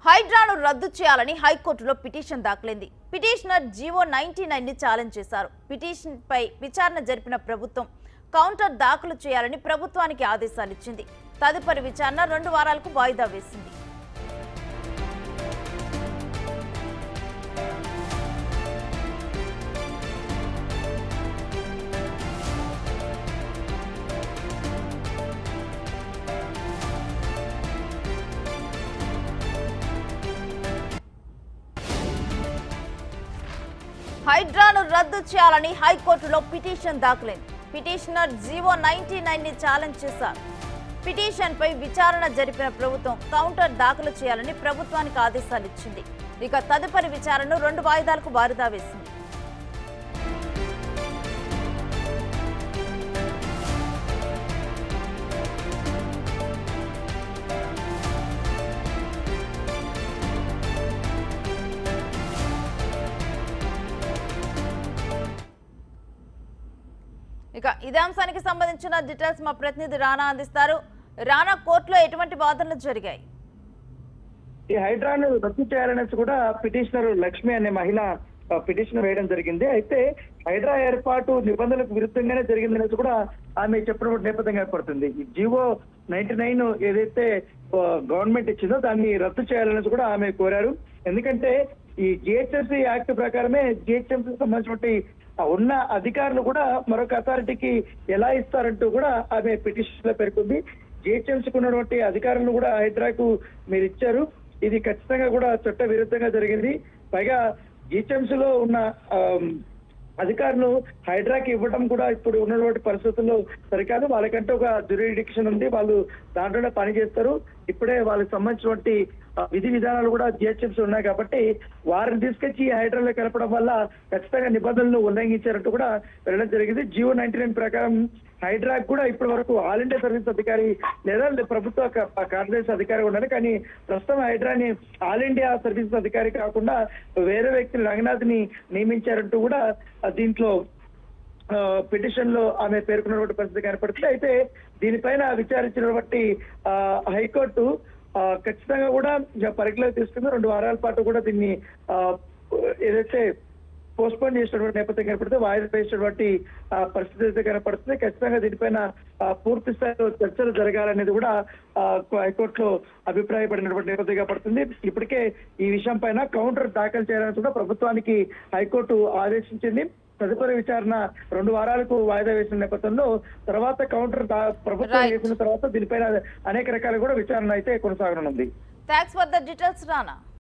హైడ్రాను రద్దు చేయాలని హైకోర్టులో పిటిషన్ దాఖలైంది. పిటిషనర్ జీవో 99 ని ఛాలెంజ్ చేశారు. పిటిషన్ పై విచారణ జరిపిన ప్రభుత్వం కౌంటర్ దాఖలు చేయాలని ప్రభుత్వానికి ఆదేశాలు ఇచ్చింది. తదుపరి విచారణ 2 వారాలకు వాయిదా వేసింది. హైడ్రాను రద్దు చేయాలని హైకోర్టులో పిటిషన్ దాఖలైంది. పిటిషనర్ జీవో 99 ని ఛాలెంజ్ చేశారు. పిటిషన్ పై విచారణ జరిపిన ప్రభుత్వం కౌంటర్ దాఖలు చేయాలని ప్రభుత్వానికి ఆదేశాలు ఇచ్చింది. ఇక తదుపరి విచారణను 2 వాయిదాలకు వాయిదా వేసింది. ఇక ఇదే అంశానికి సంబంధించిన డీటెయిల్స్ మా ప్రతినిధి రానా అందిస్తారు. రానా, కోర్టులో ఎటువంటి వాదనలు జరిగాయి? ఈ హైడ్రాను రద్దు చేయాలనేసి కూడా పిటిషనర్ లక్ష్మి అనే మహిళ పిటిషన్ వేయడం జరిగింది. అయితే హైడ్రా ఏర్పాటు నిబంధనలకు విరుద్ధంగానే జరిగిందనేసి కూడా ఆమె చెప్పిన నేపథ్యం ఏర్పడుతుంది. ఈ జీవో 99 ఏదైతే గవర్నమెంట్ ఇచ్చిందో దాన్ని రద్దు చేయాలనేసి కూడా ఆమె కోరారు. ఎందుకంటే ఈ జిహెచ్ఎంసీ యాక్ట్ ప్రకారమే జిహెచ్ఎంసీ సంబంధించిన ఉన్న అధికారులు కూడా మరొక అథారిటీకి ఎలా ఇస్తారంటూ కూడా ఆమె పిటిషన్ లో పేర్కొంది. జిహెచ్ఎంసీకి ఉన్నటువంటి అధికారులను కూడా హైడ్రాకు మీరు ఇచ్చారు, ఇది ఖచ్చితంగా కూడా చట్ట విరుద్ధంగా జరిగింది. పైగా జిహెచ్ఎంసీలో ఉన్న అధికారులు హైడ్రాకి ఇవ్వడం కూడా ఇప్పుడు ఉన్నటువంటి పరిస్థితుల్లో సరికాదు. వాళ్ళకంటే ఒక జ్యూరిడిక్షన్ ఉంది, వాళ్ళు దాంట్లోనే పని చేస్తారు. ఇప్పుడే వాళ్ళకి సంబంధించినటువంటి విధి విధానాలు కూడా జిహెచ్ఎంసీ ఉన్నాయి కాబట్టి వారిని తీసుకొచ్చి హైడ్రాలో కలపడం వల్ల ఖచ్చితంగా నిబంధనలు ఉల్లంఘించారంటూ కూడా వెళ్ళడం జరిగింది. జీవో 99 ప్రకారం హైడ్రాక్ కూడా ఇప్పటి వరకు ఆల్ ఇండియా సర్వీస్ అధికారి లేదా ప్రభుత్వ కార్యదర్శి అధికారి ఉండాలి. కానీ ప్రస్తుతం హైడ్రాని ఆల్ ఇండియా సర్వీసెస్ అధికారి కాకుండా వేరే వ్యక్తి రంగనాథ్ ని నియమించారంటూ కూడా దీంట్లో పిటిషన్ లో ఆమె పేర్కొన్నటువంటి పరిస్థితి కనపడుతుంది. అయితే దీనిపైన విచారించినటువంటి హైకోర్టు ఖచ్చితంగా కూడా పరిగణలోకి తీసుకుంది. 2 వారాల పాటు కూడా దీన్ని ఏదైతే పోస్ట్పోన్ చేసినటువంటి నేపథ్యం కనపడుతుంది, వాయిదా వేసినటువంటి పరిస్థితి అయితే కనపడుతుంది. ఖచ్చితంగా దీనిపైన పూర్తి స్థాయిలో చర్చలు జరగాలనేది కూడా హైకోర్టులో అభిప్రాయపడినటువంటి నేపథ్యం కనపడుతుంది. ఇప్పటికే ఈ విషయం పైన కౌంటర్ దాఖలు చేయాలని కూడా ప్రభుత్వానికి హైకోర్టు ఆదేశించింది. తదుపరి విచారణ 2 వారాలకు వాయిదా వేసిన నేపథ్యంలో తర్వాత కౌంటర్ ప్రభుత్వం చేసిన తర్వాత దీనిపైన అనేక రకాల కూడా విచారణ అయితే కొనసాగనుంది. Thanks for the details Rana.